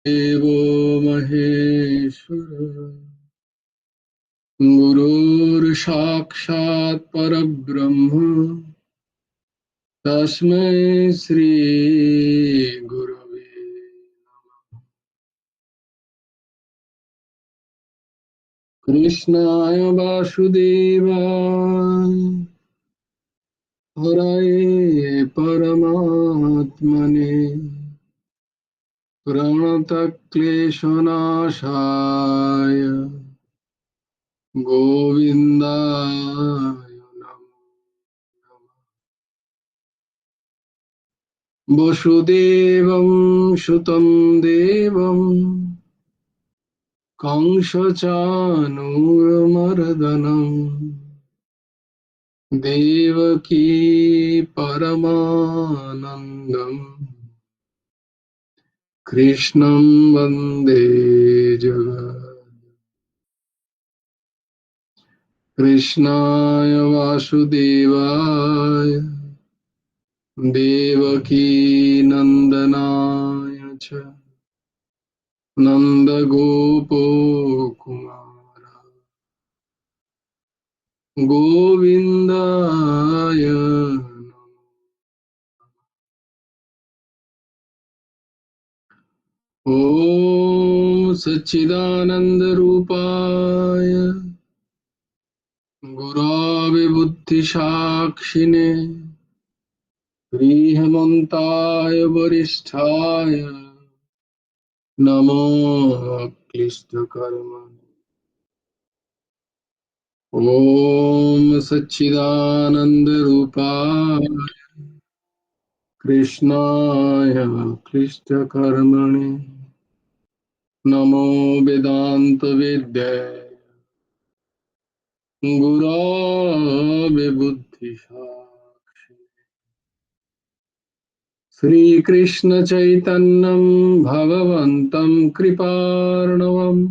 देवो महेश्वर गुरुर्साक्षात् परब्रह्म तस्मै श्री गुरवे नमः। कृष्णाय वासुदेवाय हरये परमात्मने प्रणतक्लेशनाशाय गोविन्दाय नमो नमः। वसुदेवं सुतं देवं कंसचानूरमर्दनं देवकी परमानन्दम् कृष्णं वन्दे जगत्। कृष्णाय वासुदेवाय देवकी नन्दनाय च नन्दगोपकुमार गोविन्दाय ॐ सच्चिदानन्दरूपाय गुरवे बुद्धिसाक्षिणे श्रीहेमन्ताय वरिष्ठाय नमो क्लिष्टकर्मणे ॐ सच्चिदानन्दरूपाय कृष्णाय क्लिष्टकर्मणे नमो वेदान्तवेद्याय गुरवे बुद्धिसाक्षिणे श्रीकृष्णचैतन्यं भगवन्तं कृपार्णवम्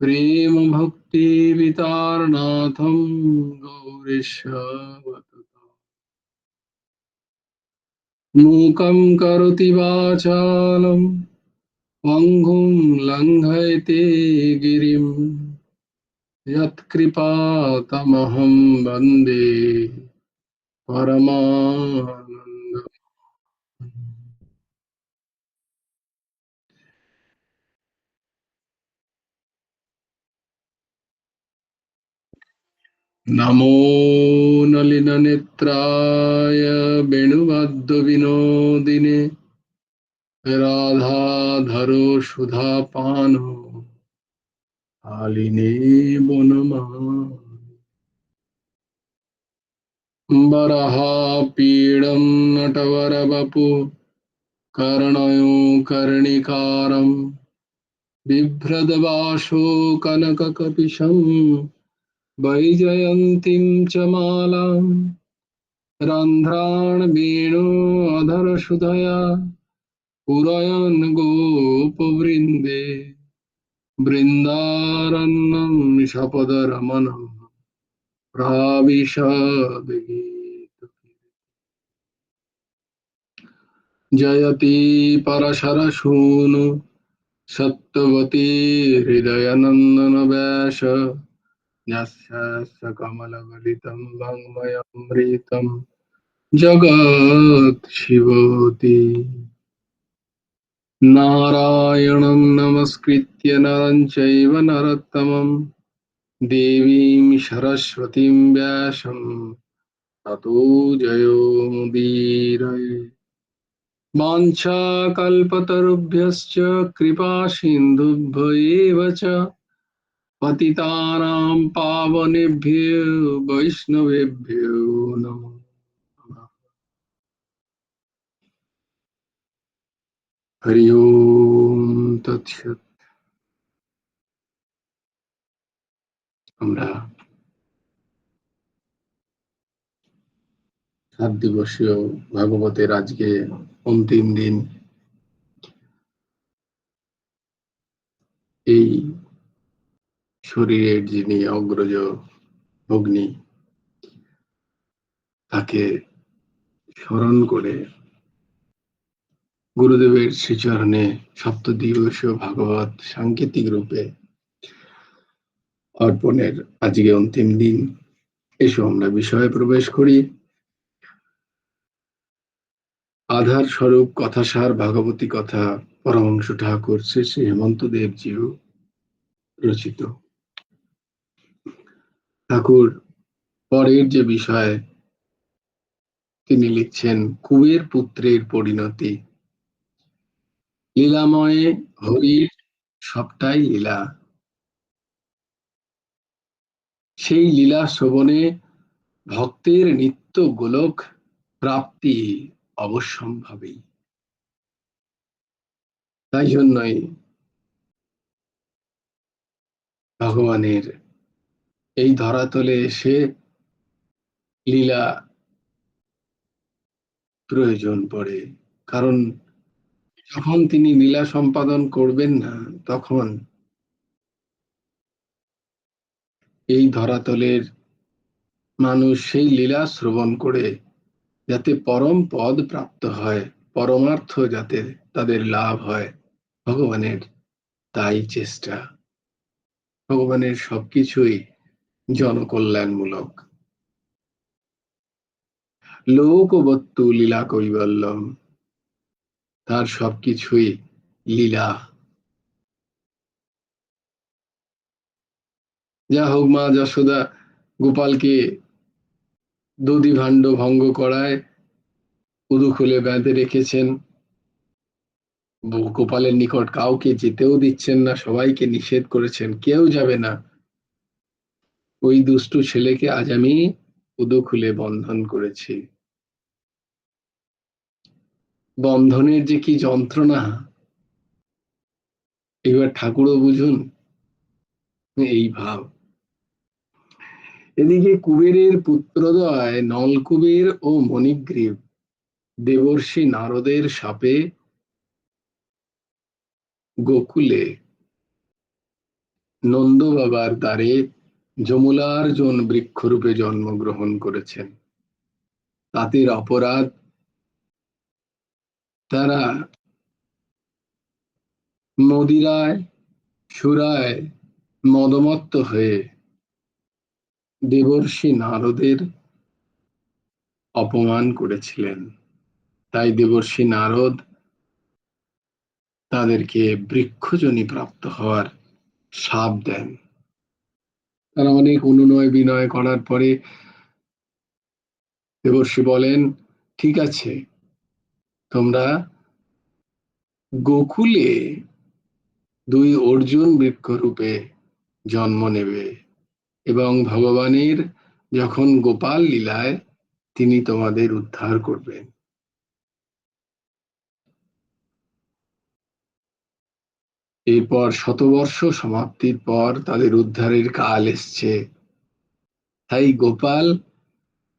प्रेमभक्तिवितारनाथं गौरीशवततं मूकं करोति वाचालं पङ्गुं लङ्घयते गिरिं यत्कृपातमहं वन्दे परमानन्द। नमो नलिननेत्राय वेणुवाद्यविनोदिने राधाधरो सुधापानो शालिने वनमालि वराहपीडं नटवरवपु कर्णयो कर्णिकारं बिभ्रदवासो कनककपिशं वैजयन्तीं च मालां रन्ध्रान् वेणोऽधरसुधया पुरयन् गोपवृन्दे बृन्दारण्यं शपदरमणम् प्राविशद्गीत जयति परशरसूनु सत्यवती हृदयनन्दन व्यास यस्य कमलगलितं वाङ्मयमृतं जगत् शिवति नारायणं नमस्कृत्य नरं चैव नरोत्तमं देवीं सरस्वतीं व्यासं ततो जयो मुदीरये वाञ्छाकल्पतरुभ्यश्च कृपासिन्धुभ्य एव च पतितानां पावनेभ्यो वैष्णवेभ्यो नमो नमः। हरि ओम तत्सत्। আমরা 7 দিবসীয় ভাগবতের আজকে অন্তিম দিন। এই শরীরের যিনি অগ্রজ অগ্নি তাকে স্মরণ করে গুরুদেবের শ্রীচরণে সপ্তদিবসীয় ভাগবত সাংকেতিক রূপে অর্পণের আজকে অন্তিম দিন। এসো আমরা বিষয়ে প্রবেশ করি। আধার স্বরূপ কথাসার ভাগবতী কথা পরমহংস ঠাকুর শ্রী শ্রী হেমন্ত দেবজিউ রচিত। ঠাকুর পরের যে বিষয় তিনি লিখছেন, কুবের পুত্রের পরিণতি। লীলাময়ে হরির সবটাই লীলা, সেই লীলা শ্রবণে ভক্তের নিত্য গোলক প্রাপ্তি অবশ্যম্ভাবী। তাই জন্যই ভগবানের এই ধরাতলে এসে লীলা প্রয়োজন পড়ে। কারণ যখন তিনি লীলা সম্পাদন করবেন না, তখন এই ধরাতলের মানুষ সেই লীলা শ্রবণ করে যাতে পরম পদ প্রাপ্ত হয়, পরমার্থ যাতে তাদের লাভ হয়, ভগবানের তাই চেষ্টা। ভগবানের সবকিছুই জনকল্যাণমূলক। লোকবত্তু লীলা কৈবল্যম, তার সবকিছুই লীলা। যা হোক, মা যশোদা গোপালকে দধি ভাণ্ড ভঙ্গ করায় উদু খুলে বেঁধে রেখেছেন। গোপালের নিকট কাউকে যেতেও দিচ্ছেন না, সবাইকে নিষেধ করেছেন, কেউ যাবে না। ওই দুষ্টু ছেলেকে আজ আমি উদু খুলে বন্ধন করেছি। বন্ধনের যে কি যন্ত্রণা, এবার ঠাকুরও বুঝুন এই ভাব। এদিকে কুবেরের পুত্রদ্বয় নলকুবের ও মণিগ্রীব দেবর্ষি নারদের শাপে গোকুলে নন্দ বাবার দ্বারে যমুলার্জুন বৃক্ষরূপে জন্মগ্রহণ করেছেন। তাদের অপরাধ, তারা মদিরায় সুরায় মদমত্ত হয়ে দেবর্ষি নারদের অপমান করেছিলেন। তাই দেবর্ষি নারদ তাদেরকে বৃক্ষজনি প্রাপ্ত হওয়ার শাপ দেন। তারা অনেক অনুনয় বিনয় করার পরে দেবর্ষি বলেন, ঠিক আছে, তোমরা গোকুলে দুই অর্জুন বৃক্ষরূপে জন্ম নেবে এবং ভগবানের যখন গোপাল লীলায় তিনি তোমাদের উদ্ধার করবেন। এরপর শতবর্ষ সমাপ্তির পর তাদের উদ্ধারের কাল এসছে। তাই গোপাল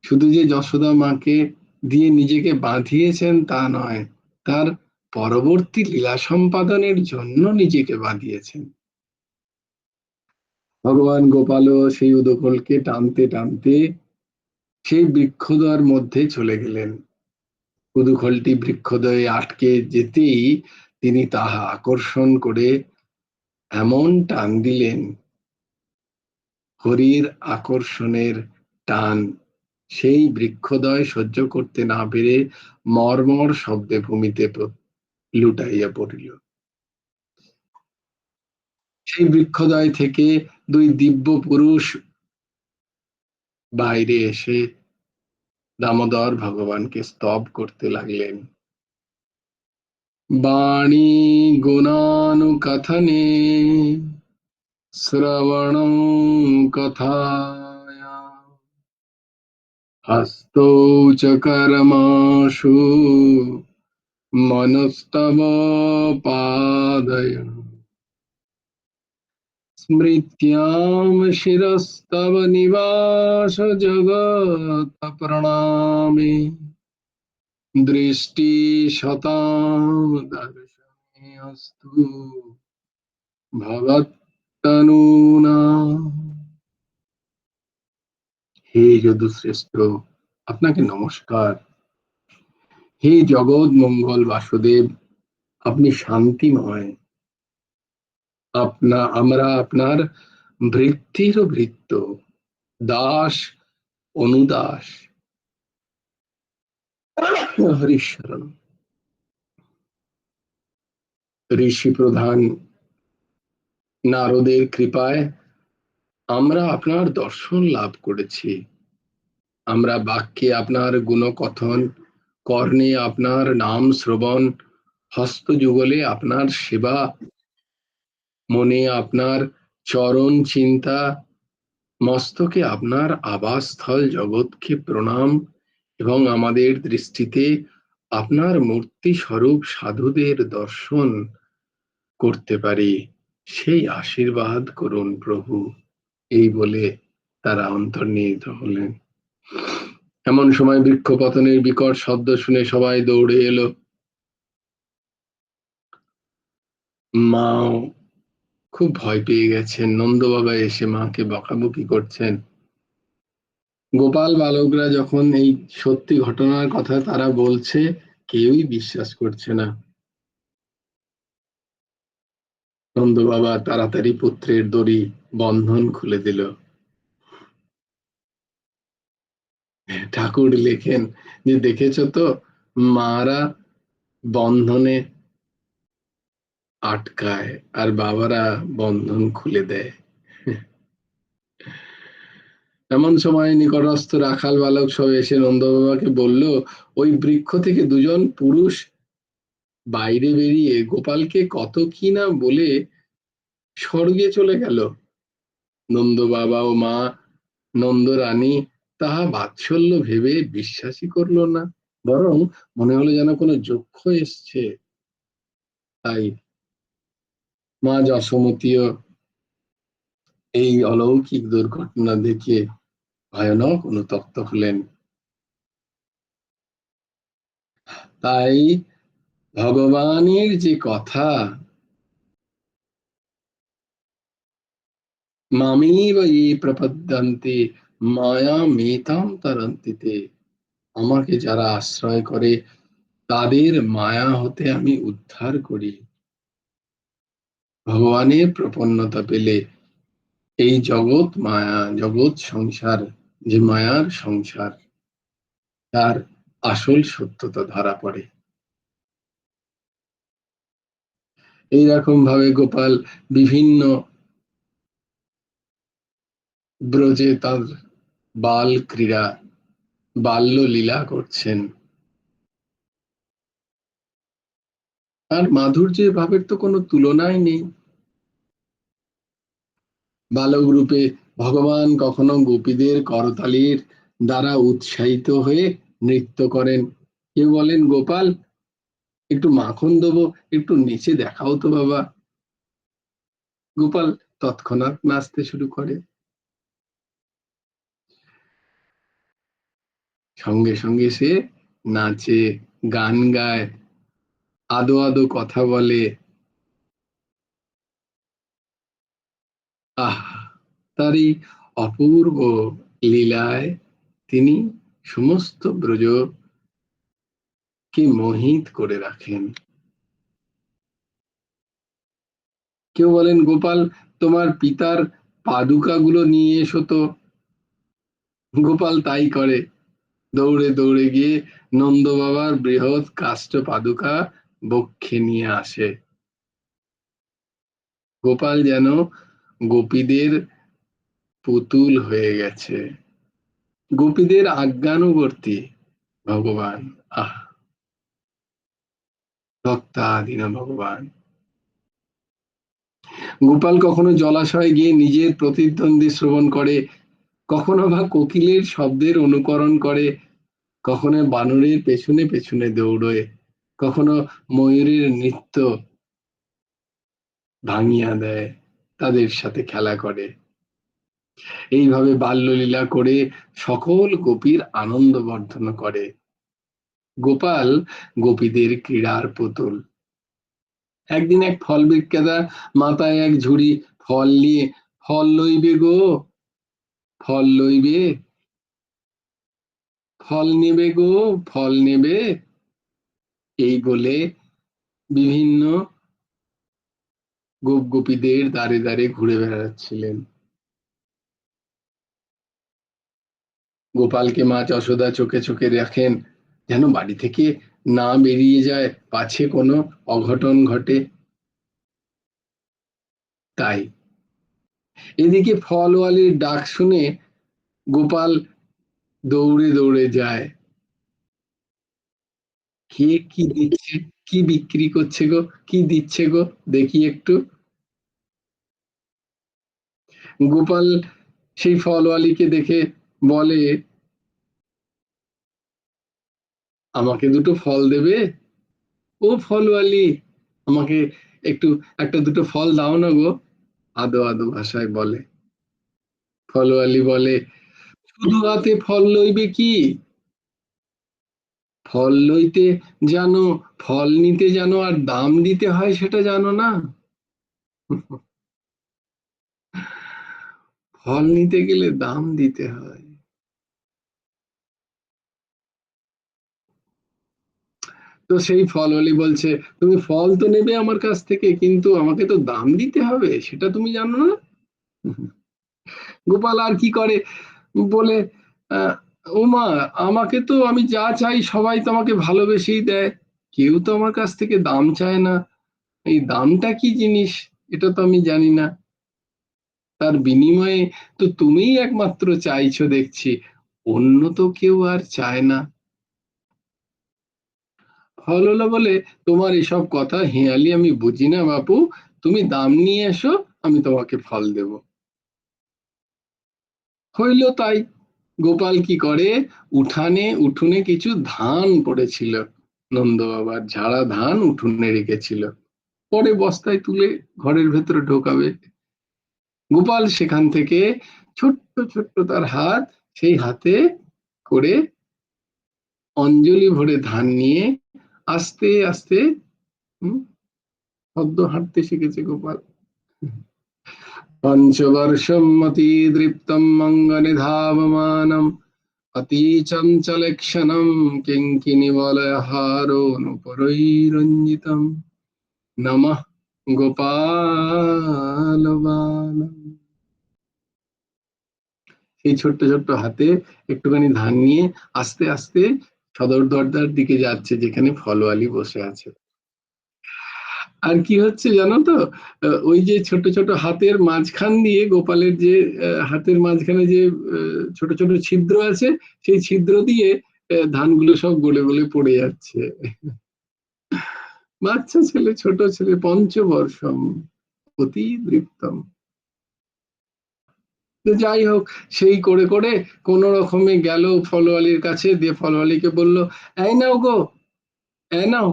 শুধু যে যশোদা মাকে দিয়ে নিজেকে বাঁধিয়েছেন তা নয়, তার পরবর্তী লীলা সম্পাদনের জন্য নিজেকে বাঁধিয়েছেন। ভগবান গোপালও সেই উদকলকে টানতে টানতে সেই বৃক্ষদ্বয়ের মধ্যে চলে গেলেন। উদুখলটি বৃক্ষদ্বয়ে আটকে যেতেই তিনি তাহা আকর্ষণ করে এমন টান দিলেন, হরির আকর্ষণের টান সেই বৃক্ষদ্বয় সহ্য করতে না পেরে মর্মর শব্দে ভূমিতে লুটাইয়া পড়িল। সেই বৃক্ষদ্বয় থেকে দুই দিব্য পুরুষ বাইরে এসে দামোদর ভগবানকে স্তব করতে লাগলেন। বাণী গুণানুকথনে শ্রবণং কথায়া হস্তৌ চ কর্মাসু মনস্তব পাদয় স্মৃত্যাম শিরস্তব নিবাস জগৎ প্রণামে দৃষ্টি শতাং দর্শনে অস্তু ভগত্তনুনা। হে যদুশ্রেষ্ঠ, আপনাকে নমস্কার। হে জগৎ মঙ্গল বাসুদেব, আপনি শান্তিময়, আমরা আপনার ভৃত্যেরও ভৃত্য, দাস অনুদাস। হরিশরণ। ঋষি প্রধান নারদের কৃপায় আমরা আপনার দর্শন লাভ করেছি। আমরা বাক্যে আপনার গুণকথন, কর্ণে আপনার নাম শ্রবণ, হস্তযুগলে আপনার সেবা, মনে আপনার চরণ চিন্তা, মস্তকে আপনার আবাসস্থল জগৎকে প্রণাম, এবং আমাদের দৃষ্টিতে আপনার মূর্তি স্বরূপ সাধুদের দর্শন করতে পারি, সেই আশীর্বাদ করুন প্রভু। এই বলে তারা অন্তর্নিহিত হলেন। এমন সময় বৃক্ষপতনের বিকট শব্দ শুনে সবাই দৌড়ে এলো। মাও খুব ভয় পেয়ে গেছেন। নন্দ বাবা এসে মাকে বকাবকি করছেন। গোপাল বালকরা যখন এই সত্যি ঘটনার কথা তারা বলছে, কেউই বিশ্বাস করছে না। নন্দ বাবা তাড়াতাড়ি পুত্রের দড়ি বন্ধন খুলে দিল। ঠাকুর লেখেন যে, দেখেছ তো, মারা বন্ধনে আটকায় আর বাবারা বন্ধন খুলে দেয়। এমন সময় নিকটস্থ রাখাল বালক সব এসে নন্দ বাবাকে বলল, ওই বৃক্ষ থেকে দুজন পুরুষ বাইরে বেরিয়ে গোপালকে কত কি না বলে স্বর্গে চলে গেল। নন্দ বাবা ও মা নন্দ রানী তাহা বাৎসল্য ভেবে বিশ্বাসই করলো না, বরং মনে হলো যেন কোনো যক্ষ এসছে। তাই মা যশোমতীও এই অলৌকিক দুর্ঘটনা দেখে ভয়ানক অনুতপ্ত হলেন। তাই ভগবানের যে কথা, মামেব ये প্রপদ্যন্তে মায়া মেতাম তরন্তিতে, আমাকে যারা আশ্রয় করে তাদের মায়া হতে আমি উদ্ধার করি। ভগবানের প্রপন্নতা পেলে এই জগৎ মায়া, জগৎ সংসার, যে মায়ার সংসার, তার আসল সত্যতা ধরা পড়ে। এইরকম ভাবে গোপাল বিভিন্ন ব্রজে তার বাল ক্রীড়া, বাল্য লীলা করছেন। আর মাধুর্যের ভাবের তো কোনো তুলনাই নেই। বালক রূপে ভগবান কখনো গোপীদের করতালির দ্বারা উৎসাহিত হয়ে নৃত্য করেন। কেউ বলেন, গোপাল একটু মাখন দেবো, একটু নেচে দেখাও তো বাবা। গোপাল তৎক্ষণাৎ নাচতে শুরু করে। সঙ্গে সঙ্গে সে নাচে, গান গায়, আদো আদো কথা বলে। আহ, তারই অপূর্ব লীলায় তিনি সমস্ত ব্রজকে মোহিত করে রাখেন। কেউ বলেন, গোপাল তোমার পিতার পাদুকাগুলো নিয়ে এসো তো। গোপাল তাই করে, দৌড়ে দৌড়ে গিয়ে নন্দ বাবার বৃহৎ কাষ্ঠ পাদুকা বক্ষে নিয়ে আসে। গোপাল যেন গোপীদের পুতুল হয়ে গেছে, গোপীদের আজ্ঞানুবর্তী ভগবান। আহ, ভক্তাধীন ভগবান। গোপাল কখনো জলাশয়ে গিয়ে নিজের প্রতিদ্বন্দ্বী শ্রবণ করে, কখনো বা কোকিলের শব্দের অনুকরণ করে, কখনো বানরের পেছনে পেছনে দৌড়ে, কখনো ময়ূরের নৃত্য ভাঙিয়া দেয়, তাদের সাথে খেলা করে। এইভাবে বাল্যলীলা করে সকল গোপীর আনন্দ বর্ধন করে। গোপাল গোপীদের ক্রীড়ার পুতুল। একদিন এক ফল বিক্রেতা মাথায় এক ঝুড়ি ফল নিয়ে, ফল লইবে গো, ফল লইবে, ফল নেবে গো, ফল নেবে, এই বলে বিভিন্ন গোপ গোপীদের দ্বারে দ্বারে ঘুরে বেড়াচ্ছিলেন। গোপালকে মা যশোদা চোখে চোখে রাখেন, যেন বাড়ি থেকে না বেরিয়ে যায়, পাছে কোনো অঘটন ঘটে। তাই এদিকে ফলওয়ালির ডাক শুনে গোপাল দৌড়ে দৌড়ে যায়। কে কি দিচ্ছে, কি বিক্রি করছে গো, কি দিচ্ছে গো, দেখি একটু। গোপাল সেই ফলওয়ালিকে দেখে বলে, আমাকে দুটো ফল দেবে? ও ফলওয়ালি, আমাকে একটু একটা দুটো ফল দাও না গো, আদো আদো ভাষায় বলে। ফলওয়ালি বলে, শুধু হাতে ফল লইবে কি? ফল লইতে জানো, ফল নিতে জানো, আর দাম দিতে হয় সেটা জানো না? ফল নিতে গেলে দাম দিতে হয়। তো সেই ফলওয়ালি বলছে, তুমি ফল তো নেবে আমার কাছ থেকে, কিন্তু আমাকে তো দাম দিতে হবে, সেটা তুমি জানো না? গোপাল আর কি করে, বলে, আহ, ওমা, আমাকে তো, আমি যা চাই সবাই তো আমাকে ভালোবেসেই দেয়, কেউ তো আমার কাছ থেকে দাম চায় না, এই দামটা কি জিনিস এটা তো আমি জানি না, তার বিনিময়ে তো তুমিই একমাত্র চাইছো দেখছি, অন্য তো কেউ আর চায় না। ফল হলো বলে, তোমার এসব কথা হেঁয়ালি আমি বুঝি না বাপু, তুমি দাম নিয়ে এসো, আমি তোমাকে ফল দেব। হইল তাই। গোপাল কি করে, উঠোনে কিছু ধান পড়েছিল, নন্দ বাবার ঝাড়া ধান উঠোনে রেখেছিল, পরে বস্তায় তুলে ঘরের ভেতরে ঢোকাবে। গোপাল সেখান থেকে ছোট্ট ছোট্ট তার হাত, সেই হাতে করে অঞ্জলি ভরে ধান নিয়ে আস্তে আস্তে, হুম, সদ্য হাঁটতে শিখেছে গোপাল। পঞ্চবর্ষম অতিদৃপ্তম অঙ্গনে ধাবমানম, অতিচঞ্চলক্ষণম কিঙ্কিণীবলয়হারোনুপরৈরঞ্জিতম, নমঃ গোপাল বালম। সেই ছোট্ট ছোট্ট হাতে একটুখানি ধান নিয়ে আস্তে আস্তে সদর দরজার দিকে যাচ্ছে, যেখানে ফলওয়ালি বসে আছে। আর কি হচ্ছে জানো তো, ওই যে ছোট ছোট হাতের মাঝখান দিয়ে গোপালের যে হাতের মাঝখানে যে ছোট ছোট ছিদ্র আছে, সেই ছিদ্র দিয়ে ধানগুলো সব গলে গলে পড়ে যাচ্ছে। বাচ্চা ছেলে, ছোট ছেলে, পঞ্চবর্ষম অতি দৃপ্তম। তো যাই হোক, সেই করে করে কোন রকমে গেল ফলওয়ালির কাছে, দিয়ে ফলওয়ালিকে বলল, এই নাও গো, এই নাও,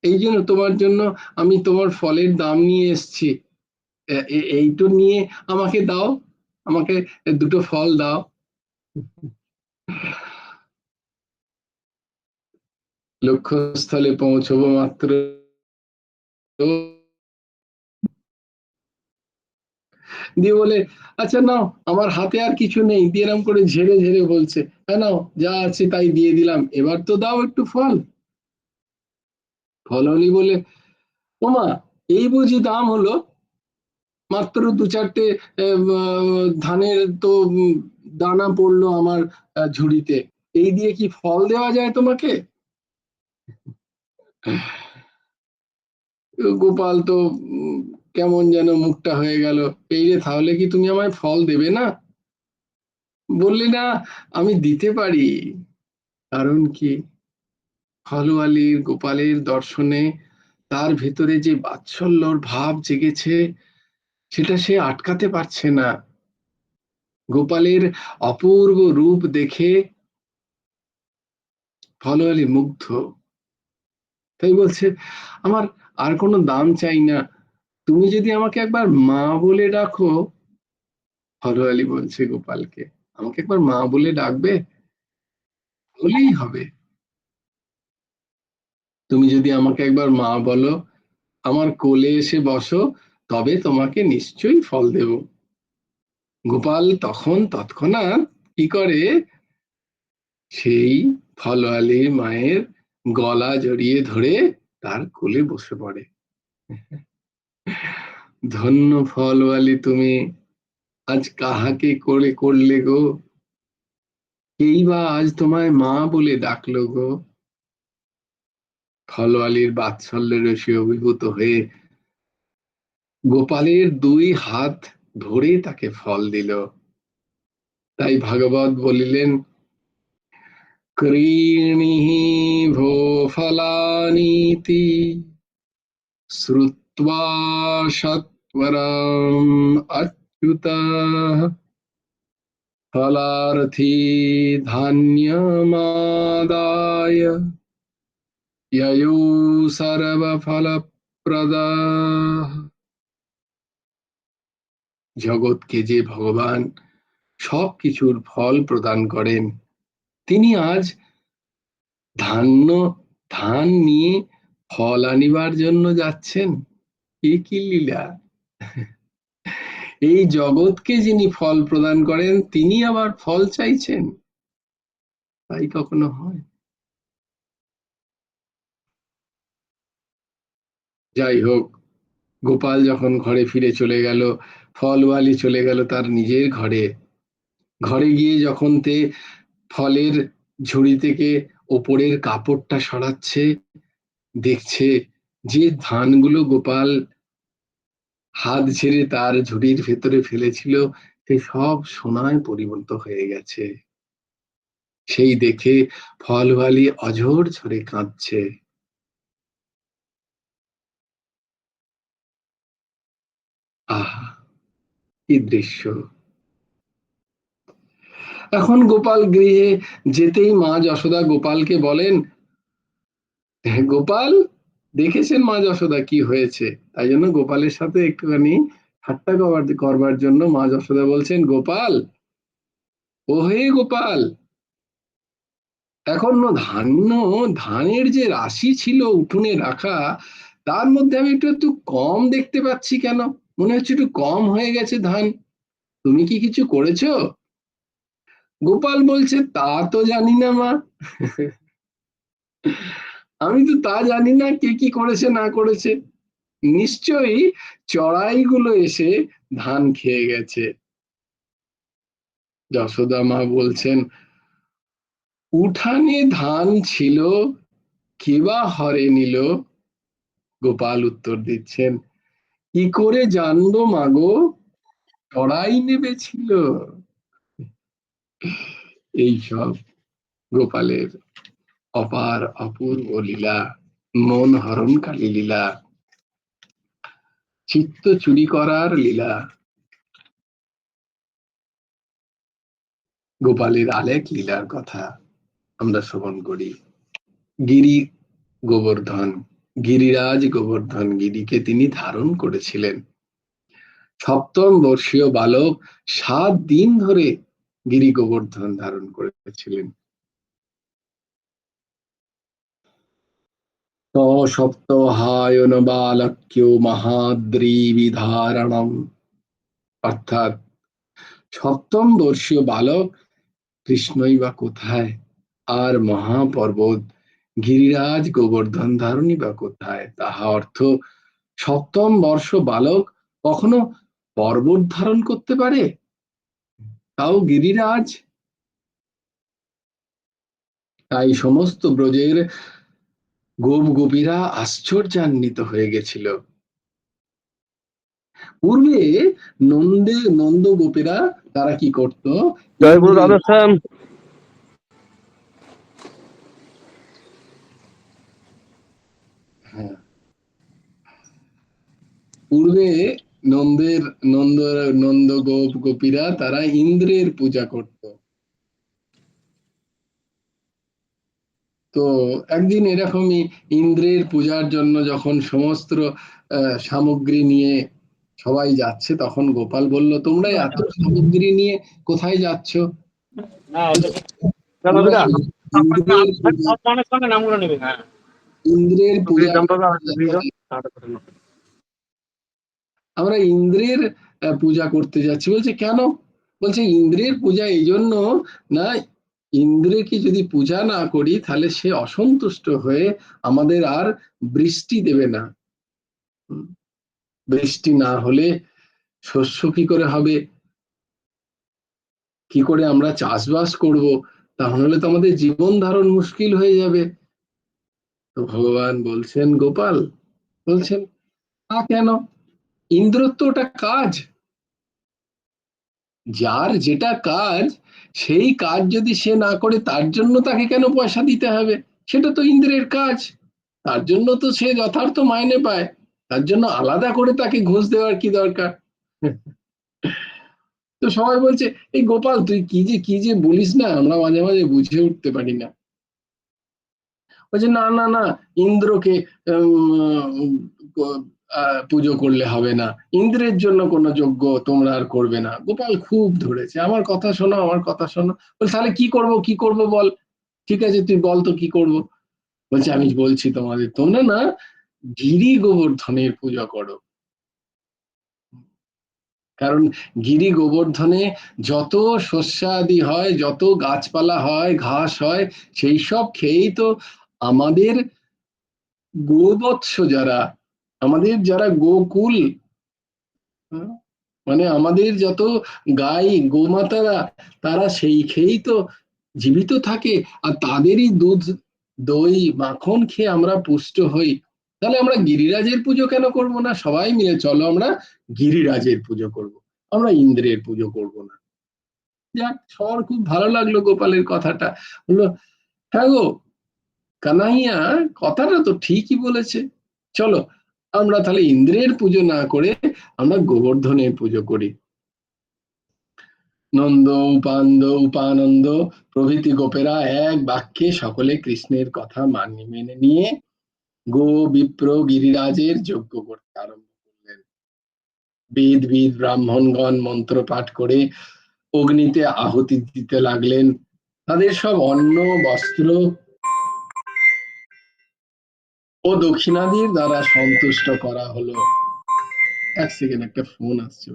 এই জন্য তোমার জন্য আমি তোমার ফলের দাম নিয়ে এসছি, এইটো নিয়ে আমাকে দাও, আমাকে দুটো ফল দাও। লক্ষ্যস্থলে পৌঁছবো মাত্র দিয়ে বলে, আচ্ছা নাও, আমার হাতে আর কিছু নেই, দিয়ে এরম করে ঝেড়ে ঝেড়ে বলছে, হ্যাঁ নাও, যা আছে তাই দিয়ে দিলাম, এবার তো দাও একটু ফল। ফলনি বলে, ওমা, এই বুঝি দাম হলো, মাত্র দু চারটে ধানের তো দানা পড়লো আমার ঝুড়িতে, এই দিয়ে কি ফল দেওয়া যায় তোমাকে? গোপাল তো কেমন যেন মুখটা হয়ে গেল, এই রে, তাহলে কি তুমি আমায় ফল দেবে না? বললি না, আমি দিতে পারি, কারণ কি, ফলওয়ালির গোপালের দর্শনে তার ভেতরে যে বাৎসল্যর ভাব জেগেছে, সেটা সে আটকাতে পারছে না। গোপালের অপূর্ব রূপ দেখে ফলওয়ালি মুগ্ধ, তাই বলছে, আমার আর কোনো দাম চাই না, তুমি যদি আমাকে একবার মা বলে ডাকো। ফলওয়ালি বলছে গোপালকে, আমাকে একবার মা বলে ডাকবে? বলেই হবে, তুমি যদি আমাকে একবার মা বলো, আমার কোলে এসে বসো, তবে তোমাকে নিশ্চয়ই ফল দেব। গোপাল তখন তৎক্ষণাৎ কি করে, সেই ফলওয়ালির মায়ের গলা জড়িয়ে ধরে তার কোলে বসে পড়ে। ধন্য ফলওয়ালি তুমি, আজ কাহাকে করে করলে গো, কেই বা আজ তোমায় মা বলে ডাকলো গো। ফলওয়ালির বাৎসল্যের রসে অভিভূত হয়ে গোপালের দুই হাত ধরে তাকে ফল দিল। তাই ভাগবত বলিলেন, ক্রীণিহি ভো ফলানীতি শ্রুত্বা সত্বরম অচ্যুতঃ ফলার্থী ধান্যমাদায় ययौ সর্বফলপ্রদাঃ। জগৎকে যে ভগবান সবকিছুর ফল প্রদান করেন, তিনি আজ ধান নিয়ে ফল আনিবার জন্য যাচ্ছেন। এ কি লীলা! এই জগৎকে যিনি ফল প্রদান করেন, তিনি আবার ফল চাইছেন, তাই কখনো হয়? যাই হোক, গোপাল যখন ঘরে ফিরে চলে গেল, ফলওয়ালি চলে গেল তার নিজের ঘরে। ঘরে গিয়ে যখন ফলের ঝুড়ি থেকে ওপরের কাপড়টা সরাচ্ছে, দেখছে যে ধানগুলো গোপাল হাত ছেড়ে তার ঝুড়ির ভেতরে ফেলেছিল, সে সব সোনায় পরিণত হয়ে গেছে। সেই দেখে ফলওয়ালি অঝোর ঝরে কাঁদছে। আহা, কি দৃশ্য! এখন গোপাল গৃহে যেতেই মা যশোদা গোপালকে বলেন, হ্যাঁ গোপাল, দেখেছেন মা যশোদা কি হয়েছে? তাই জন্য গোপালের সাথে একটুখানি ঠাট্টা করবার জন্য মা যশোদা বলছেন, গোপাল, ও হে গোপাল, এখনো ধানের যে রাশি ছিল উঠোনে রাখা, তার মধ্যে আমি একটু একটু কম দেখতে পাচ্ছি কেন? মনে হচ্ছে একটু কম হয়ে গেছে ধান। তুমি কি কিছু করেছো? গোপাল বলছে, তা তো জানি না মা। আমি তো তা জানি না কে কি করেছে না করেছে। নিশ্চয়ই চড়াইগুলো এসে ধান খেয়ে গেছে। যশোদা মা বলছেন, উঠানে ধান ছিল, কে বা হরে নিল? গোপাল উত্তর দিচ্ছেন, কি করে জানবো মাগো, চড়াই নেবেছিল। এই সব গোপালের অপার অপূর্ব লীলা, মন হরণকারী লীলা, চিত্ত চুরি করার লীলা। গোপালের আলেক লীলার কথা আমরা শ্রবণ করি। গিরি গোবর্ধন, গিরিরাজ গোবর্ধন গিরিকে তিনি ধারণ করেছিলেন। সপ্তম বর্ষীয় বালক 7 দিন ধরে গিরি গোবর্ধন ধারণ করেছিলেন। সপ্তহায়ন বালক্য মহাদ্রি বিধারণম, অর্থাৎ সপ্তম বর্ষীয় বালক কৃষ্ণই বা কোথায়, আর মহাপর্বত গিরিরাজ গোবর্ধন ধারণই বা কোথায়? তাহা অর্থ, সপ্তম বর্ষ বালক কখনো পর্বত ধারণ করতে পারে, তাও গিরিরাজ? তাই সমস্ত ব্রজের গোপ গোপীরা আশ্চর্যান্বিত হয়ে গেছিল। পূর্বে নন্দ গোপীরা তারা কি করত? জয় গুরু রাধেশ্যাম। হ্যাঁ, পূর্বে নন্দের নন্দ নন্দ গোপ গোপীরা তারা ইন্দ্রের পূজা করত। তো একদিন এরকমই ইন্দ্রের পূজার জন্য যখন সমস্ত সামগ্রী নিয়ে সবাই যাচ্ছে, তখন গোপাল বলল, তোমরা এত সামগ্রী নিয়ে কোথায় যাচ্ছ? আমরা ইন্দ্রের পূজা, ইন্দ্রের পূজা আমরা ইন্দ্রের পূজা করতে যাচ্ছি। বলছে কেন? বলছে ইন্দ্রের পূজা এই জন্য না, ইন্দ্রকে যদি পূজা না করি তাহলে সে অসন্তুষ্ট হয়ে আমাদের আর বৃষ্টি দেবে না। বৃষ্টি না হলে শস্য কি করে হবে, কি করে আমরা চাষবাস করব, তাহলে তো আমাদের জীবন ধারণ মুশকিল হয়ে যাবে। তো ভগবান বলছেন, গোপাল বলছেন, তা কেন, ইন্দ্রর তো ওটা কাজ, যার যেটা কাজ সেই কাজ যদি সে না করে তার জন্য তাকে কেন পয়সা দিতে হবে, সেটা তো ইন্দ্রের কাজ, তার জন্য তো সে যথার্থ মাইনে পায়, তার জন্য আলাদা করে তাকে ঘুষ দেওয়ার কি দরকার। তো সবাই বলছে, এই গোপাল তুই কি যে বলিস না, আমরা মাঝে মাঝে বুঝে উঠতে পারি না। বলছে, না না না, ইন্দ্রকে পুজো করলে হবে না, ইন্দ্রের জন্য কোনো যজ্ঞ তোমরা আর করবে না। গোপাল খুব ধরেছে, আমার কথা শোনো, আমার কথা শোনো। বল, তাহলে কি করব, কি করব বল, ঠিক আছে তুই বল তো কি করব। বলছে, আমি বলছি তোমাদের, তোমরা না গিরি গোবর্ধনের পূজা করো। কারণ গিরি গোবর্ধনে যত শস্যাদি হয়, যত গাছপালা হয়, ঘাস হয়, সেই সব খেয়েই তো আমাদের গোবৎস যারা, আমাদের যারা গোকুল, মানে আমাদের যত গাই গোমাতারা, তারা সেই খেয়েই তো জীবিত থাকে, আর তাদেরই দুধ দই মাখন খেয়ে আমরা পুষ্ট হই। তাহলে আমরা গিরিরাজের পুজো কেন করব না, সবাই মিলে চলো আমরা গিরিরাজের পুজো করব, আমরা ইন্দ্রের পুজো করব না। যাক, সবার খুব ভালো লাগলো গোপালের কথাটা। বললো, হ্যাঁ গো কানাইয়া, কথাটা তো ঠিকই বলেছে, চলো আমরা তাহলে ইন্দ্রের পুজো না করে আমরা গোবর্ধনের পুজো করি। নন্দ, উপানন্দ প্রভৃতি গোপেরা এক বাক্যে সকলে কৃষ্ণের কথা মেনে নিয়ে গো বিপ্র গিরিরাজের যজ্ঞ করতে আরম্ভ করলেন। বেদ ব্রাহ্মণগণ মন্ত্র পাঠ করে অগ্নিতে আহুতি দিতে লাগলেন। তাদের সব অন্ন বস্ত্র ও দক্ষিণাদির দ্বারা সন্তুষ্ট করা হলো। এক সেকেন্ড, একটা ফোন আসছে।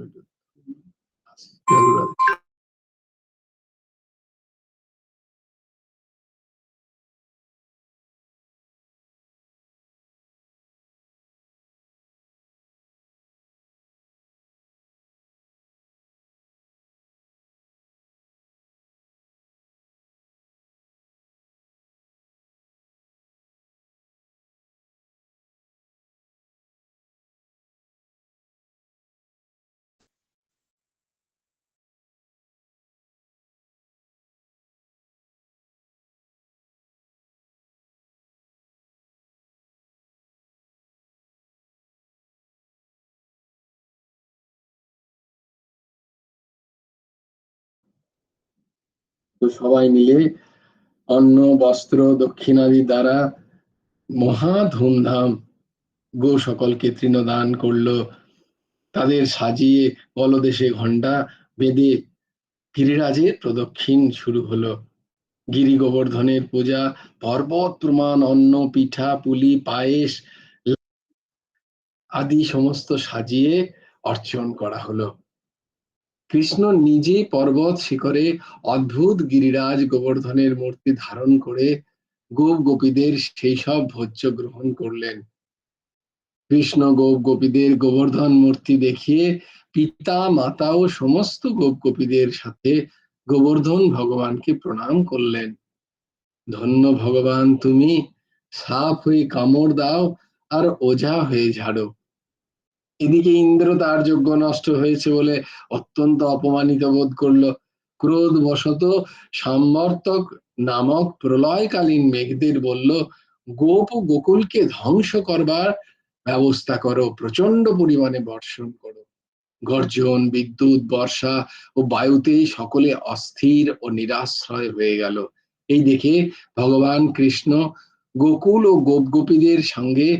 তো সবাই মিলে অন্ন বস্ত্র দক্ষিণাদি দ্বারা মহা ধুমধাম গো সকলকে তৃণদান করলো। তাদের সাজিয়ে বলদেশে ঘণ্টা বেঁধে গিরিরাজের প্রদক্ষিণ শুরু হলো। গিরি গোবর্ধনের পূজা পর্বত প্রমাণ অন্ন পিঠা পুলি পায়েস আদি সমস্ত সাজিয়ে অর্চন করা হলো। কৃষ্ণ নিজে পর্বত শিখরে অদ্ভুত গিরিরাজ গোবর্ধনের মূর্তি ধারণ করে গোপ গোপীদের সেই সব ভোজ্য গ্রহণ করলেন। কৃষ্ণ গোপ গোপীদের গোবর্ধন মূর্তি দেখিয়ে পিতা মাতা ও সমস্ত গোপ গোপীদের সাথে গোবর্ধন ভগবানকে প্রণাম করলেন। ধন্য ভগবান তুমি, সাপ হয়ে কামড় দাও আর ওঝা হয়ে ঝাড়ো। এদিকে ইন্দ্র তার যজ্ঞ নষ্ট হয়েছে বলে অত্যন্ত অপমানিত বোধ করলো। ক্রোধ বশত সামর্তক নামক প্রলয়কালীন মেঘদের বলল, গোপ ও গোকুলকে ধ্বংস করবার ব্যবস্থা করো, প্রচন্ড পরিমাণে বর্ষণ করো। গর্জন বিদ্যুৎ বর্ষা ও বায়ুতে সকলে অস্থির ও নিরাশ্রয় হয়ে গেল। এই দেখে ভগবান কৃষ্ণ গোকুল ও গোপ গোপীদের সঙ্গে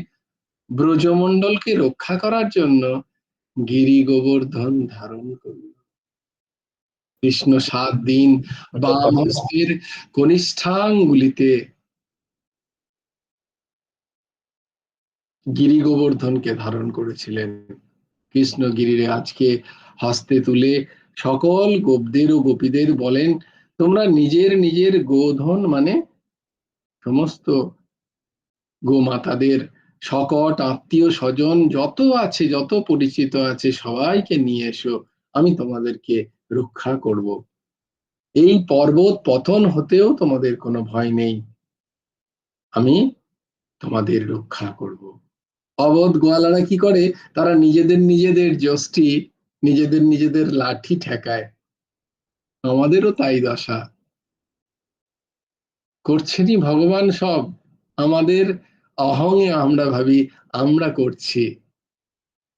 ব্রজমণ্ডলকে রক্ষা করার জন্য গিরি গোবর্ধন ধারণ করল। কৃষ্ণ 7 দিন বাম হস্তের কনিষ্ঠাঙ্গুলিতে গিরি গোবর্ধনকে ধারণ করেছিলেন। কৃষ্ণ গিরিরে আজকে হস্তে তুলে সকল গোপদের ও গোপীদের বলেন, তোমরা নিজের নিজের গোধন মানে সমস্ত গোমাতাদের সকট আত্মীয় স্বজন যত আছে, যত পরিচিত আছে, সবাইকে নিয়ে এসো, আমি তোমাদেরকে রক্ষা করব। এই পর্বত পতন হতেও তোমাদের কোনো ভয় নেই, আমি তোমাদের রক্ষা করব। অবধ গোয়ালারা কি করে, তারা নিজেদের নিজেদের যষ্টি, নিজেদের নিজেদের লাঠি ঠেকায়। আমাদেরও তাই দশা, করছেনই ভগবান সব, আমাদের অহংয়ে আমরা ভাবি আমরা করছি।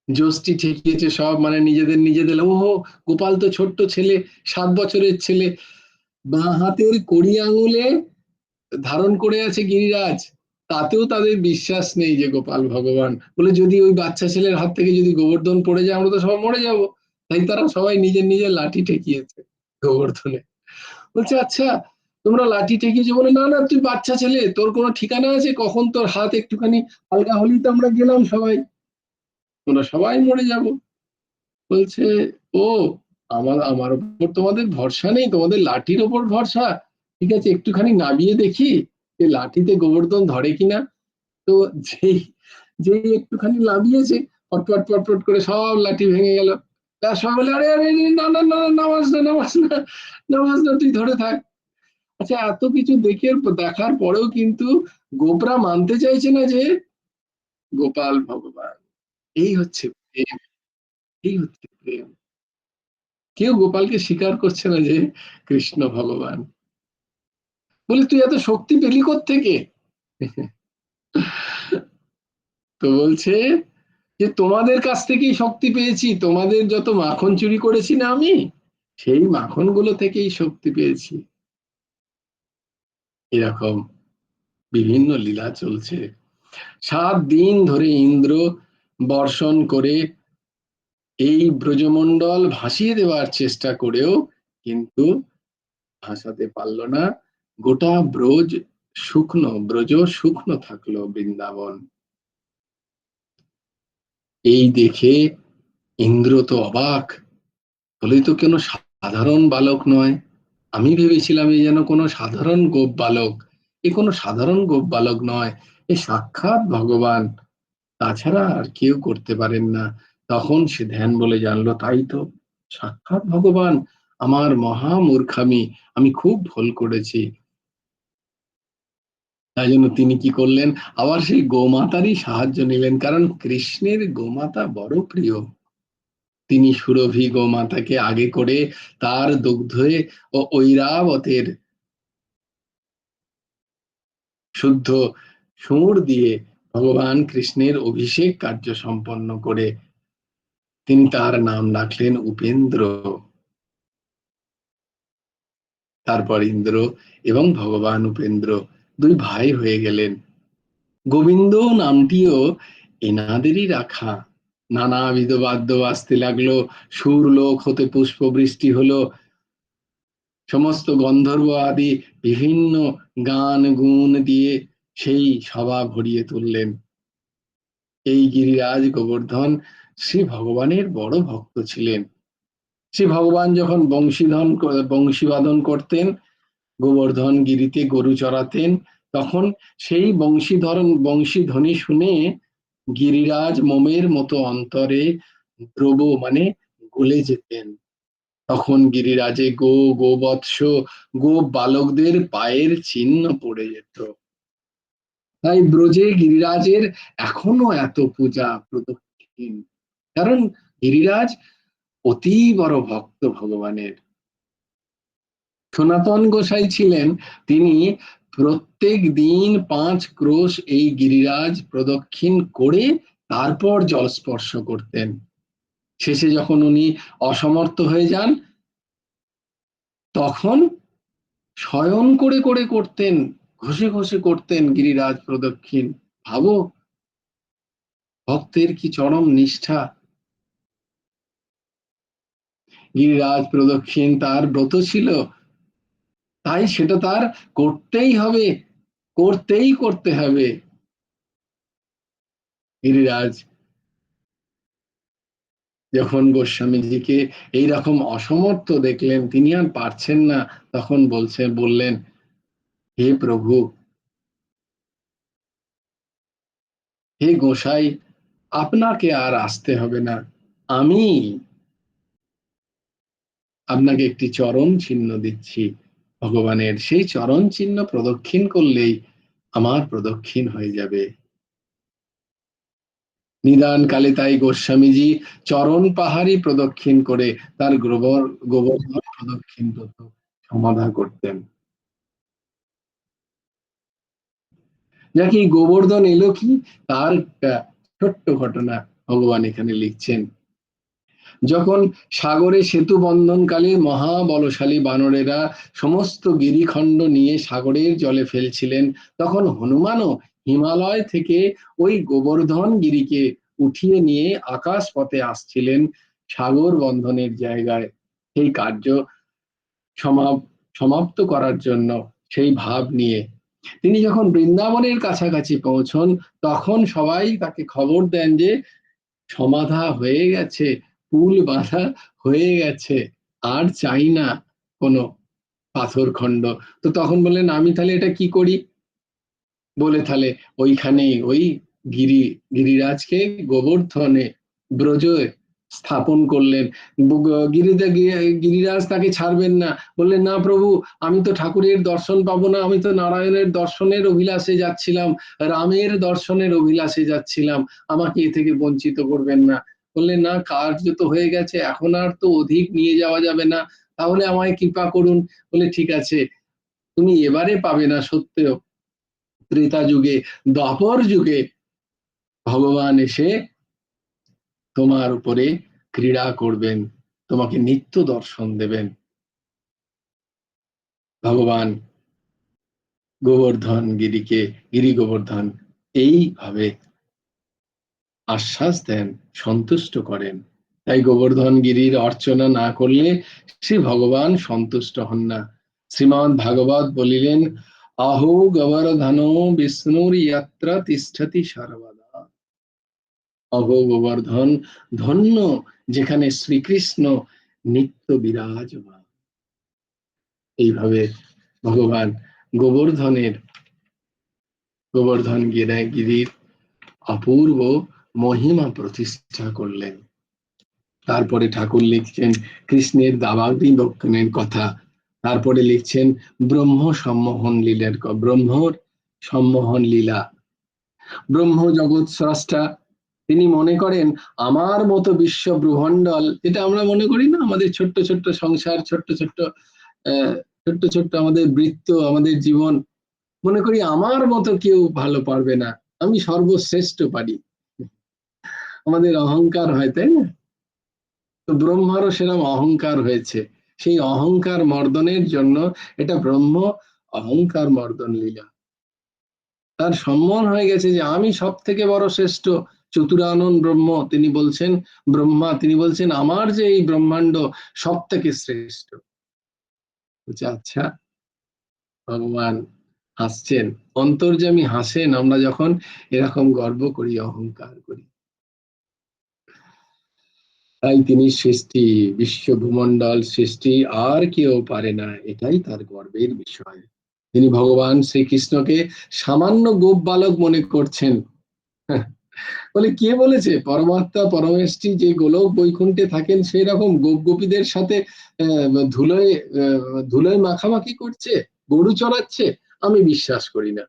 যষ্টি ঠেকিয়েছে সব, মানে নিজেদের নিজেদের, ওহো গোপাল তো ছোট্ট ছেলে, 7 বছরের ছেলে, বাঁ হাতের কড়ি আঙুলে ধারণ করে আছে গিরিরাজ, তাতেও তাদের বিশ্বাস নেই যে গোপাল ভগবান। বলে যদি ওই বাচ্চা ছেলের হাত থেকে যদি গোবর্ধন পড়ে যায়, আমরা তো সবাই মরে যাব। তাই তারা সবাই নিজের নিজের লাঠি ঠেকিয়েছে গোবর্ধনে। বলছে আচ্ছা তোমরা লাঠি ঠেকিয়েছো, বলে না না তুই বাচ্চা ছেলে, তোর কোনো ঠিকানা আছে কখন তোর হাত একটুখানি হালকা হলেই তো আমরা গেলাম সবাই, তোমরা সবাই মরে যাব। বলছে ও, আমার আমার উপর তোমাদের ভরসা নেই, তোমাদের লাঠির ওপর ভরসা, ঠিক আছে একটুখানি নামিয়ে দেখি যে লাঠিতে গোবর্ধন ধরে কিনা। তো যেই যেই একটুখানি নামিয়েছে, পটপট পটপট করে সব লাঠি ভেঙে গেল। তার সবাই বলে আরে আরে না না না, নামাজ না নামাজ না, নামাজ না, তুই ধরে থাক। আচ্ছা এত কিছু দেখে দেখার পরেও কিন্তু গোপরা মানতে চাইছে না যে গোপাল ভগবান। এই হচ্ছে প্রেম, এই হচ্ছে প্রেম। কেউ গোপালকে স্বীকার করছে না যে কৃষ্ণ ভগবান। বলে তুই এত শক্তি পেলি থেকে? তো বলছে যে তোমাদের কাছ থেকেই শক্তি পেয়েছি, তোমাদের যত মাখন চুরি করেছি না আমি, সেই মাখন গুলো থেকেই শক্তি পেয়েছি। এরকম বিভিন্ন লীলা চলছে। 7 দিন ধরে ইন্দ্র বর্ষণ করে এই ব্রজমণ্ডল ভাসিয়ে দেওয়ার চেষ্টা করেও কিন্তু ভাসাতে পারলো না। গোটা ব্রজ শুকনো থাকলো বৃন্দাবন। এই দেখে ইন্দ্র তো অবাক, বলে তো কোনো সাধারণ বালক নয়, আমি ভেবেছিলাম এই যেন কোনো সাধারণ গোপ বালক, এ কোনো সাধারণ গোপ বালক নয়, এ সাক্ষাৎ ভগবান, তাছাড়া আর কেউ করতে পারেন না। তখন সে ধ্যান বলে জানলো তাই তো, সাক্ষাৎ ভগবান, আমার মহা মূর্খামি, আমি খুব ভুল করেছি। তাই জন্য তিনি কি করলেন, আবার সেই গোমাতারই সাহায্য নিলেন, কারণ কৃষ্ণের গোমাতা বড় প্রিয়। তিনি সুরভি গোমাতাকে আগে করে তার দুগ্ধে ও ঐরাবতের শুদ্ধ সুর দিয়ে ভগবান কৃষ্ণের অভিষেক কার্য সম্পন্ন করে তিনি তার নাম রাখলেন উপেন্দ্র। তারপর ইন্দ্র এবং ভগবান উপেন্দ্র দুই ভাই হয়ে গেলেন। গোবিন্দ নামটিও এনাদেরই রাখা। নানাবিধ বাদ্য বাজতে লাগলো, সুরলোক হতে পুষ্প বৃষ্টি হলো, সমস্ত গন্ধর্ব আদি বিভিন্ন গান গুণ দিয়ে সেই সভা ভরিয়ে তুললেন। এই গিরিরাজ গোবর্ধন শ্রী ভগবানের বড় ভক্ত ছিলেন। শ্রী ভগবান যখন বংশীবাদন করতেন, গোবর্ধন গিরিতে গরু চড়াতেন, তখন সেই বংশীধ্বনি শুনে গিরিরাজ মোমের মতো অন্তরে দ্রব মানে গলে যেতেন। তখন গিরিরাজে গোবৎস গো বালকদের পায়ের চিহ্ন পড়ে যেত। তাই ব্রজে গিরিরাজের এখনো এত পূজা প্রদক্ষিণ, কারণ গিরিরাজ অতি বড় ভক্ত ভগবানের। সনাতন গোসাই ছিলেন, তিনি প্রত্যেক দিন 5 ক্রোশ এই গিরিরাজ প্রদক্ষিণ করে তারপর জল স্পর্শ করতেন। শেষে যখন উনি অসমর্থ হয়ে যান, তখন শয়ন করে করে করতেন, ঘষে ঘষে করতেন গিরিরাজ প্রদক্ষিণ। ভাবো ভক্তের কি চরম নিষ্ঠা। গিরিরাজ প্রদক্ষিণ তার ব্রত ছিল, তাই সেটা তার করতেই হবে, করতেই করতে হবে। গিরিরাজ যখন গোস্বামীজিকে এইরকম অসমর্থ দেখলেন, তিনি আর পারছেন না, তখন বললেন, হে প্রভু, হে গোসাই, আপনাকে আর আসতে হবে না, আমি আপনাকে একটি চরণ চিহ্ন দিচ্ছি ভগবানের, সেই চরণ চিহ্ন প্রদক্ষিণ করলেই আমার প্রদক্ষিণ হয়ে যাবে। নিদান কালে তাই গোস্বামীজি চরণ পাহাড়ি প্রদক্ষিণ করে তার গোবর্ধন প্রদক্ষিণ করত, সমাধা করতেন। যাকে গোবর্ধন এলো কি, তার একটা ছোট্ট ঘটনা ভগবান এখানে লিখছেন। যখন সাগরে সেতু বন্ধনকালে মহাবলশালী বানরেরা সমস্ত গিরিখণ্ড নিয়ে সাগরের জলে ফেলছিলেন, তখন হনুমানও হিমালয় থেকে ওই গোবর্ধন গিরিকে উঠিয়ে নিয়ে আকাশ পথে আসছিলেন সাগর বন্ধনের জায়গায় সেই কার্য সমাপ্ত করার জন্য, সেই ভাব নিয়ে। তিনি যখন বৃন্দাবনের কাছাকাছি পৌঁছন, তখন সবাই তাকে খবর দেন যে সমাধা হয়ে গেছে, পুল বাঁধা হয়ে গেছে, আর চাই না কোনো পাথর খণ্ড। তো তখন বললেন, আমি তাহলে এটা কি করি? বলে তাহলে ওইখানেই ওই গিরিরাজকে গোবর্ধনে ব্রজে স্থাপন করলেন। গিরিরাজ তাকে ছাড়বেন না, বললেন, না প্রভু, আমি তো ঠাকুরের দর্শন পাবো না, আমি তো নারায়ণের দর্শনের অভিলাষে যাচ্ছিলাম, রামের দর্শনের অভিলাষে যাচ্ছিলাম, আমাকে এ থেকে বঞ্চিত করবেন না। বললেন, না, কার্য তো হয়ে গেছে, এখন আর তো অধিক নিয়ে যাওয়া যাবে না, তাহলে আমায় কৃপা করুন। বলে, ঠিক আছে, তুমি এবারে পাবে না সত্যিও, ত্রেতা যুগে, দ্বাপর যুগে ভগবান এসে তোমার উপরে ক্রীড়া করবেন, তোমাকে নিত্য দর্শন দেবেন। ভগবান গোবর্ধন গিরি গোবর্ধন এইভাবে আশ্বাস দেন, সন্তুষ্ট করেন। তাই গোবর্ধন গিরির অর্চনা না করলে শ্রী ভগবান সন্তুষ্ট হন না। শ্রীমদ্ ভাগবত বলিলেন, আহো গোবর্ধন বিষ্ণুর ইয়াত্র তিষ্ঠতি সর্বদা। অহো গোবর্ধন, ধন্য যেখানে শ্রীকৃষ্ণ নিত্য বিরাজমান। এইভাবে ভগবান গোবর্ধন গিরির অপূর্ব মহিমা প্রতিষ্ঠা করলেন। তারপরে ঠাকুর লিখছেন কৃষ্ণের দাবাগ্নি দক্ষিণের কথা, তারপরে লিখছেন ব্রহ্মর সম্মোহন লীলা। ব্রহ্ম জগৎ স্রষ্টা, তিনি মনে করেন আমার মতো বিশ্ব ব্রহ্মণ্ডল, যেটা আমরা মনে করি না, আমাদের ছোট্ট ছোট্ট সংসার, ছোট্ট ছোট্ট আহ ছোট্ট ছোট্ট আমাদের বৃত্ত, আমাদের জীবন, মনে করি আমার মতো কেউ ভালো পারবে না, আমি সর্বশ্রেষ্ঠ পারি, আমাদের অহংকার হয়, তাই না? তো ব্রহ্মারও সেরকম অহংকার হয়েছে, সেই অহংকার মর্দনের জন্য এটা ব্রহ্ম অহংকার মর্দন লীলা। তার সম্মান হয়ে গেছে যে আমি সব থেকে বড় শ্রেষ্ঠ। চতুরানন ব্রহ্মা তিনি বলছেন আমার যে এই ব্রহ্মাণ্ড সব থেকে শ্রেষ্ঠ। আচ্ছা, ভগবান হাসছেন, অন্তর্যামী হাসেন আমরা যখন এরকম গর্ব করি, অহংকার করি। তাই তিনি সৃষ্টি, বিশ্ব ভূমণ্ডল সৃষ্টি আর কেউ পারে না, এটাই তার গর্বের বিষয়। তিনি ভগবান শ্রীকৃষ্ণকে সামান্য গোপ বালক মনে করছেন। বলে, কে বলেছে পরমাত্মা পরমেষ্টি যে গোলক বৈকুণ্ঠে থাকেন সেই রকম গোপ গোপীদের সাথে ধুলোয় ধুলোয় মাখামাখি করছে, গরু চড়াচ্ছে? আমি বিশ্বাস করি না।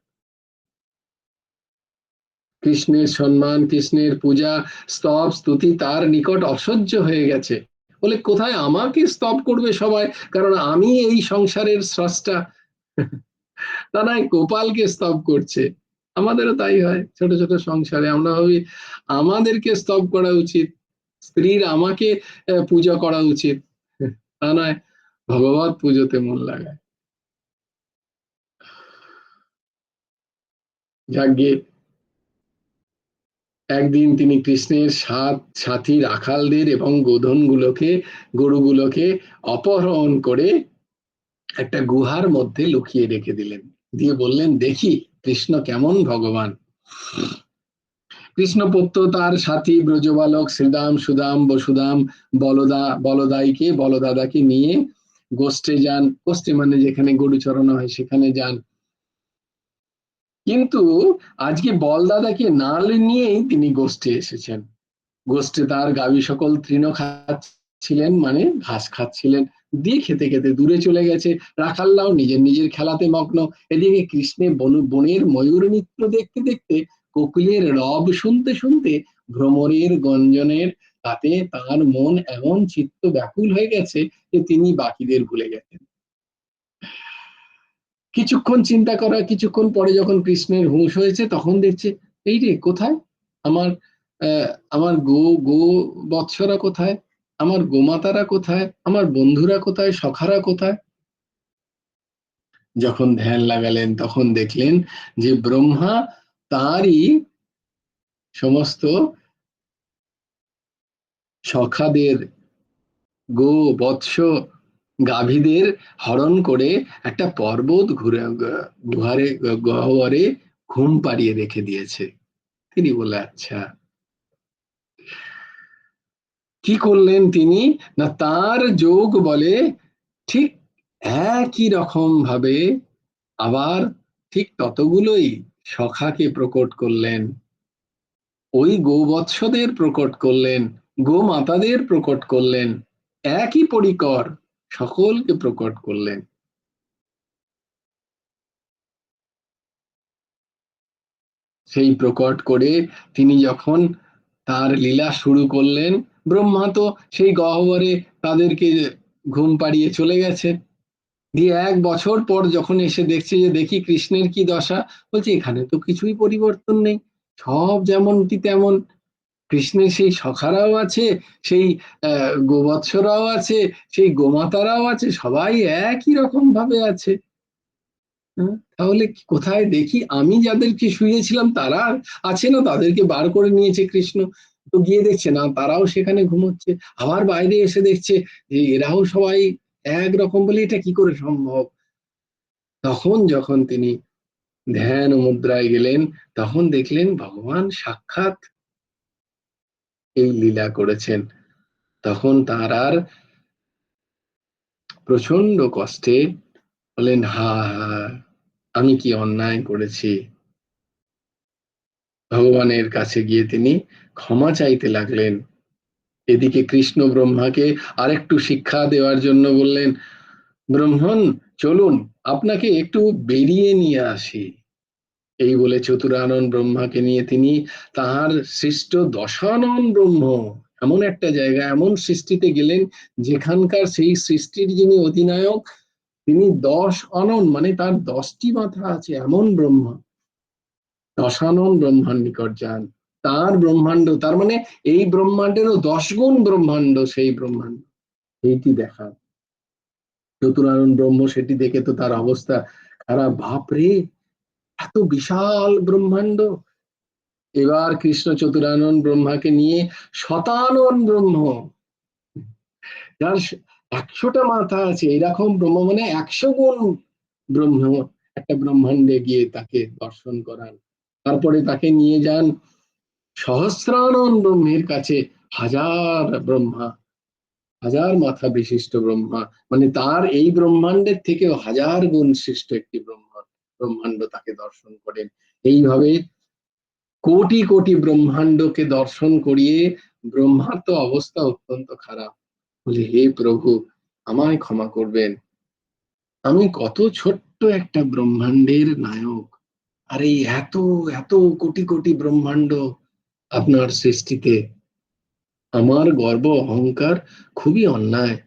কৃষ্ণের সম্মান, কৃষ্ণের পূজা, স্তব স্তুতি তার নিকট অসহ্য হয়ে গেছে। বলে, কোথায় আমাকে স্তব করবে সবাই, কারণ আমি এই সংসারের স্রষ্টা। তা নয় গোপালকে স্তব করছে। আমাদেরও তাই হয়, ছোট ছোট সংসারে আমরা ভাবি আমাদেরকে স্তব করা উচিত, স্ত্রীর আমাকে পূজা করা উচিত, তা নয় ভগবত পুজোতে মন লাগায়। যাজ্ঞে একদিন তিনি কৃষ্ণের সাথী রাখালদের এবং গরুগুলোকে অপহরণ করে একটা গুহার মধ্যে লুকিয়ে রেখে দিলেন, দিয়ে বললেন, দেখি কৃষ্ণ কেমন ভগবান। কৃষ্ণপত্য তার সাথী ব্রজবালক শ্রীদাম সুদাম বসুদাম বলদাইকে বলদাদাকে নিয়ে গোষ্ঠে যান। গোষ্ঠে মানে যেখানে গরু চড়ানো হয় সেখানে যান। কিন্তু আজকে বলদাদাকে না নিয়েই তিনি গোষ্ঠে এসেছেন। গোষ্ঠে তার গাভী সকল তৃণ খাচ্ছিলেন, মানে ঘাস খাচ্ছিলেন। দিয়ে খেতে খেতে দূরে চলে গেছে। রাখাল্লাও নিজের নিজের খেলাতে মগ্ন। এদিকে কৃষ্ণে বনের ময়ূর নৃত্য দেখতে দেখতে, কোকিলের রব শুনতে শুনতে, ভ্রমরের গঞ্জনের তাতে তার মন এমন চিত্ত ব্যাকুল হয়ে গেছে যে তিনি বাকিদের ভুলে গেছেন। কিছুক্ষণ চিন্তা করা, কিছুক্ষণ পরে যখন কৃষ্ণের হুঁশ হয়েছে তখন দেখছে, এই রে কোথায় আমার আমার গো বৎসরা কোথায়, আমার গোমাতারা কোথায়, আমার বন্ধুরা কোথায়, সখারা কোথায়। যখন ধ্যান লাগালেন তখন দেখলেন যে ব্রহ্মা তারই সমস্ত সখাদের, গো বৎস গাভীদের হরণ করে একটা পর্বত গহ্বরে ঘুম পাড়িয়ে রেখে দিয়েছে। তিনি বলে, আচ্ছা কি করলেন তিনি, না তার যোগ বলে ঠিক একই রকম ভাবে আবার ঠিক ততগুলোই সখাকে প্রকট করলেন, ওই গোবৎসদের প্রকট করলেন, গোমাতাদের প্রকট করলেন, একই পরিকর সকলকে প্রকট করলেন। সেই প্রকট করে তিনি যখন তার লীলা শুরু করলেন, ব্রহ্মা তো সেই গহ্বরে তাদেরকে ঘুম পাড়িয়ে চলে গেছে। দিয়ে 1 বছর পর যখন এসে দেখছে যে দেখি কৃষ্ণের কি দশা, বলছে এখানে তো কিছুই পরিবর্তন নেই, সব যেমনটি তেমন। কৃষ্ণের সেই সখারাও আছে, সেই গোবৎসরাও আছে, সেই গোমাতারাও আছে, সবাই একই রকম ভাবে আছে। তাহলে কোথায় দেখি আমি যাদেরকে শুয়েছিলাম তারা আছে না, তাদেরকে বার করে নিয়েছে কৃষ্ণ। তো গিয়ে দেখছে না, তারাও সেখানে ঘুমোচ্ছে। আবার বাইরে এসে দেখছে যে এরাও সবাই একরকম, বলে এটা কি করে সম্ভব। তখন যখন তিনি ধ্যান মুদ্রায় গেলেন তখন দেখলেন ভগবান সাক্ষাৎ এই লীলা করেছেন। তখন তার আর প্রচন্ড কষ্টে বলেন, হা হা, আমি কি অন্যায় করেছি। ভগবানের কাছে গিয়ে তিনি ক্ষমা চাইতে লাগলেন। এদিকে কৃষ্ণ ব্রহ্মাকে আরেকটু শিক্ষা দেওয়ার জন্য বললেন, ব্রহ্মণ চলুন আপনাকে একটু বেরিয়ে নিয়ে আসি। এই বলে চতুরানন ব্রহ্মাকে নিয়ে তিনি তাহার সৃষ্ট দশানন ব্রহ্ম এমন একটা জায়গা, এমন সৃষ্টিতে গেলেন যেখানকার সেই সৃষ্টির যিনি অধিনায়ক তিনি 10 অনন, মানে তার 10টি মাথা আছে এমন ব্রহ্মা। দশানন ব্রহ্মার নিকট যান, তার ব্রহ্মাণ্ড, তার মানে এই ব্রহ্মাণ্ডেরও 10 গুণ ব্রহ্মাণ্ড সেই ব্রহ্মাণ্ড, এইটি দেখা। চতুরানন ব্রহ্ম সেটি দেখে তো তার অবস্থা খারাপ, বাপরে এত বিশাল ব্রহ্মাণ্ড। এবার কৃষ্ণ চতুরানন ব্রহ্মাকে নিয়ে শতানন ব্রহ্ম, যার 100টা মাথা আছে, এরকম ব্রহ্ম মানে 100 গুণ ব্রহ্ম একটা ব্রহ্মাণ্ডে গিয়ে তাকে দর্শন করান। তারপরে তাকে নিয়ে যান সহস্রানন ব্রহ্মের কাছে। হাজার ব্রহ্মা, হাজার মাথা বিশিষ্ট ব্রহ্মা, মানে তার এই ব্রহ্মাণ্ডের থেকেও 1000 গুণ শ্রেষ্ঠ একটি ব্রহ্মাণ্ড তাকে দর্শন করেন। এইভাবে কোটি কোটি ব্রহ্মাণ্ডকে দর্শন করিয়ে ব্রহ্মার তো অবস্থা অত্যন্ত খারাপ। বলে, হে প্রভু আমায় ক্ষমা করবেন, আমি কত ছোট্ট একটা ব্রহ্মাণ্ডের নায়ক, আর এই এত এত কোটি কোটি ব্রহ্মাণ্ড আপনার সৃষ্টিতে আমার গর্ব অহংকার খুবই অন্যায়,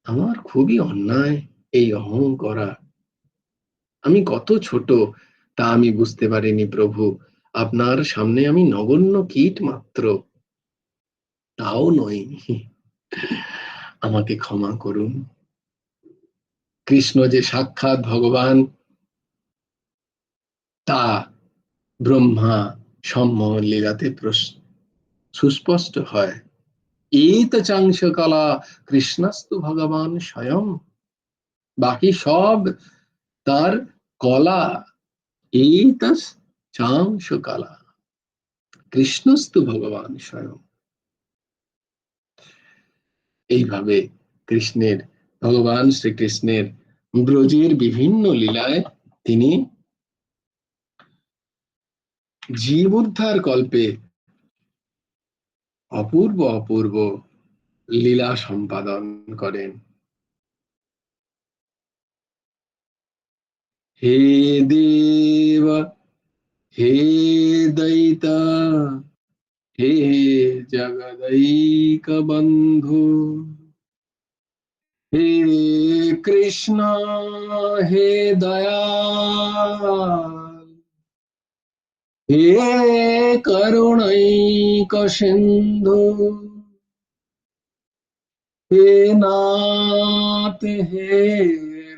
আমার খুবই অন্যায় এই অহং করা। আমি কত ছোট তা আমি বুঝতে পারিনি প্রভু, আপনার সামনে আমি নগণ্য কীট মাত্র, তাও নই, আমাকে ক্ষমা করুন। কৃষ্ণ যে সাক্ষাৎ ভগবান তা ব্রহ্মা সম্মোহন লীলাতে সুস্পষ্ট হয়। এত চাংশ কলা কৃষ্ণস্তু ভগবান স্বয়ং, বাকি সব তার কলা। এই চাংশ কলা, কৃষ্ণস্তু ভগবান স্বয়ং। এইভাবে কৃষ্ণের, ভগবান শ্রীকৃষ্ণের ব্রজের বিভিন্ন লীলায় তিনি জীব উদ্ধার কল্পে অপূর্ব অপূর্ব লীলা সম্পাদন করেন। হে দেব, হে দয়িতা, হে জগদৈক বন্ধু, হে কৃষ্ণ, হে দয়াল, হে করুণৈক সিন্ধু, হে নাথ, হে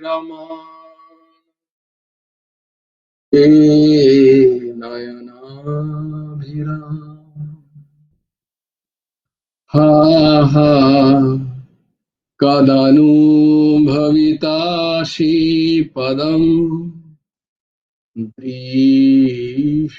রমা, হে নয়নাভিরাম, হা হা কদनु ভবিতাসি পদম দ্বিষুর্বে।